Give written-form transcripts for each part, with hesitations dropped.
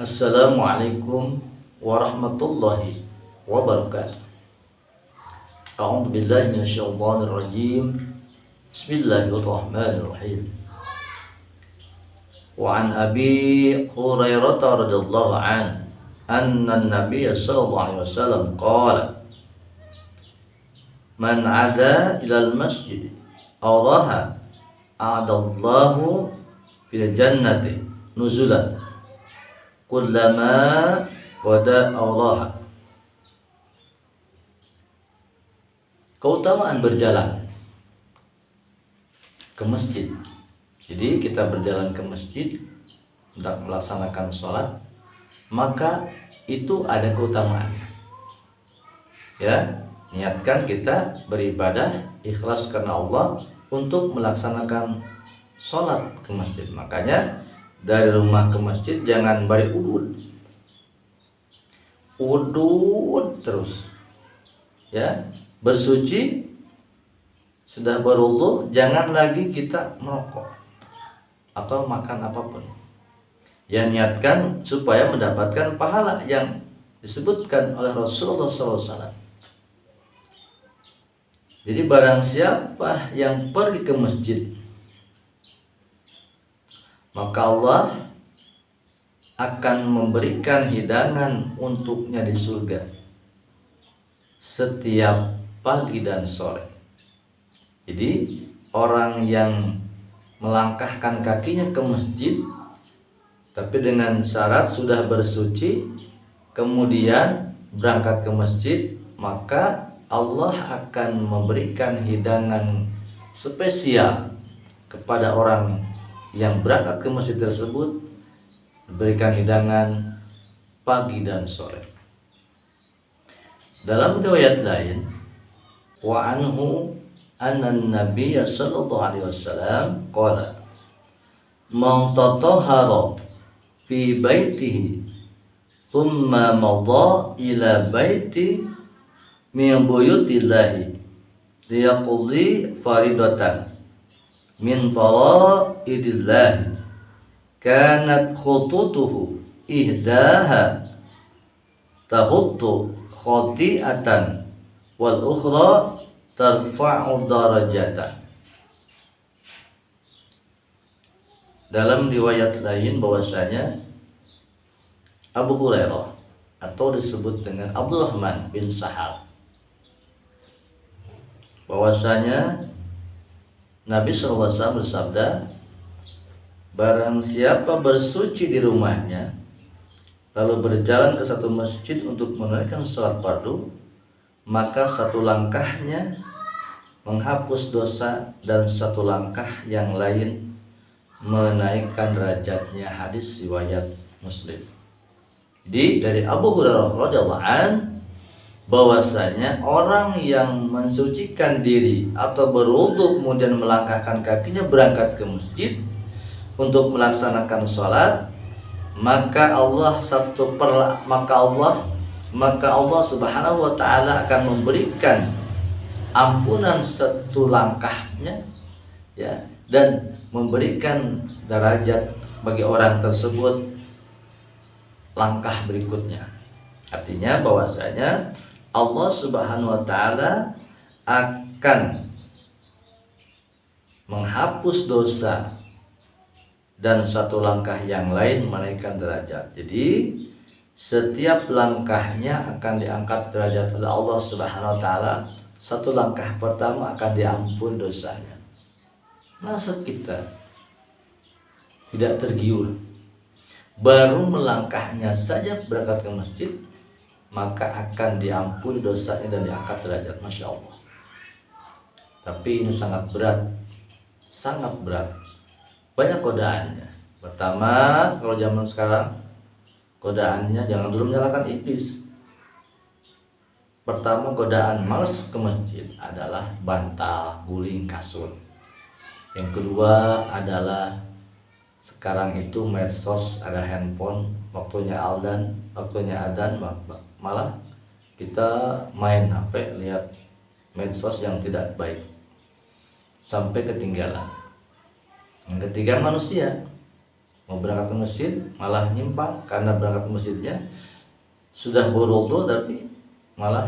Assalamualaikum warahmatullahi wabarakatuh. A'udzu billahi minasyaitonir rajim. Bismillahirrahmanirrahim. Wa an Abi Hurairah radhiyallahu an anna an-nabiy sallallahu alaihi wasallam qala man 'ada ilal masjid Allah a'adallahu fil jannati nuzulan kullama qada Allah. Keutamaan berjalan ke masjid. Jadi kita berjalan ke masjid untuk melaksanakan sholat, maka itu ada keutamaan. Ya, niatkan kita beribadah ikhlas karena Allah untuk melaksanakan sholat ke masjid. Makanya dari rumah ke masjid jangan bari udut terus, ya, bersuci sudah berwudu, jangan lagi kita merokok atau makan apapun. Ya, niatkan supaya mendapatkan pahala yang disebutkan oleh Rasulullah SAW. Jadi barang siapa yang pergi ke masjid, maka Allah akan memberikan hidangan untuknya di surga setiap pagi dan sore. Jadi orang yang melangkahkan kakinya ke masjid tapi dengan syarat sudah bersuci kemudian berangkat ke masjid, maka Allah akan memberikan hidangan spesial kepada orang yang berangkat ke masjid tersebut, diberikan hidangan pagi dan sore. Dalam riwayat lain, wa anhu anna an-nabiy sallallahu alaihi wasallam qala man tatahhara fi baitihi thumma madha ila baiti min buyutillahi liyaqdi faridatan min fara'idillah kanat khututuhu ihdaha tahuttu khati'atan wal ukhra tarfa'u darajata. Dalam riwayat lain bahwasanya Abu Hurairah atau disebut dengan Abdurrahman bin Sahal, bahwasanya Nabi SAW bersabda, barang siapa bersuci di rumahnya lalu berjalan ke satu masjid untuk menunaikan sholat fardu, maka satu langkahnya menghapus dosa dan satu langkah yang lain menaikkan derajatnya. Hadis riwayat Muslim. Jadi dari Abu Hurairah radhiyallahu an bahwasanya orang yang mensucikan diri atau berwudu kemudian melangkahkan kakinya berangkat ke masjid untuk melaksanakan sholat, maka Allah Subhanahu wa taala akan memberikan ampunan satu langkahnya, ya, dan memberikan derajat bagi orang tersebut langkah berikutnya. Artinya bahwasanya Allah Subhanahu wa taala akan menghapus dosa dan satu langkah yang lain menaikkan derajat. Jadi setiap langkahnya akan diangkat derajat oleh Allah Subhanahu wa taala. Satu langkah pertama akan diampun dosanya. Masa kita tidak tergiur, baru melangkahnya saja berangkat ke masjid maka akan diampuni dosanya dan diangkat derajat. Masya Allah. Tapi ini sangat berat, sangat berat. Banyak godaannya. Pertama, kalau zaman sekarang godaannya jangan dulu menyalahkan iblis. Pertama, godaan malas ke masjid adalah bantal, guling, kasur. Yang kedua adalah sekarang itu medsos, ada handphone, waktunya adzan malah kita main HP, lihat medsos yang tidak baik sampai ketinggalan. Yang ketiga, manusia mau berangkat ke masjid malah nyimpang karena berangkat ke masjidnya sudah berwudu tapi malah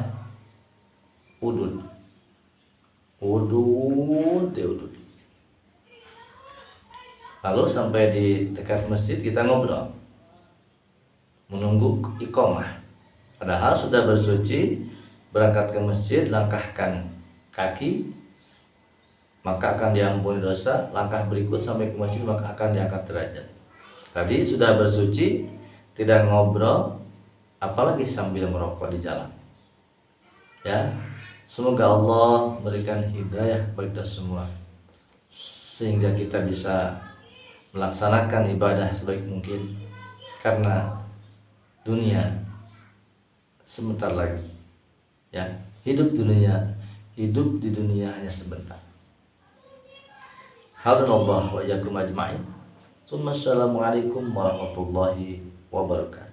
udud. Lalu sampai di dekat masjid kita ngobrol menunggu iqamah. Padahal sudah bersuci, berangkat ke masjid, langkahkan kaki, maka akan diampuni dosa. Langkah berikut sampai ke masjid maka akan diangkat derajat. Tadi sudah bersuci, tidak ngobrol, apalagi sambil merokok di jalan. Ya, semoga Allah berikan hidayah kepada kita semua sehingga kita bisa melaksanakan ibadah sebaik mungkin, karena dunia sebentar lagi. Ya, hidup di dunia hanya sebentar. Hadanallahu wa iyyakum ajma'in. Assalamualaikum warahmatullahi wabarakatuh.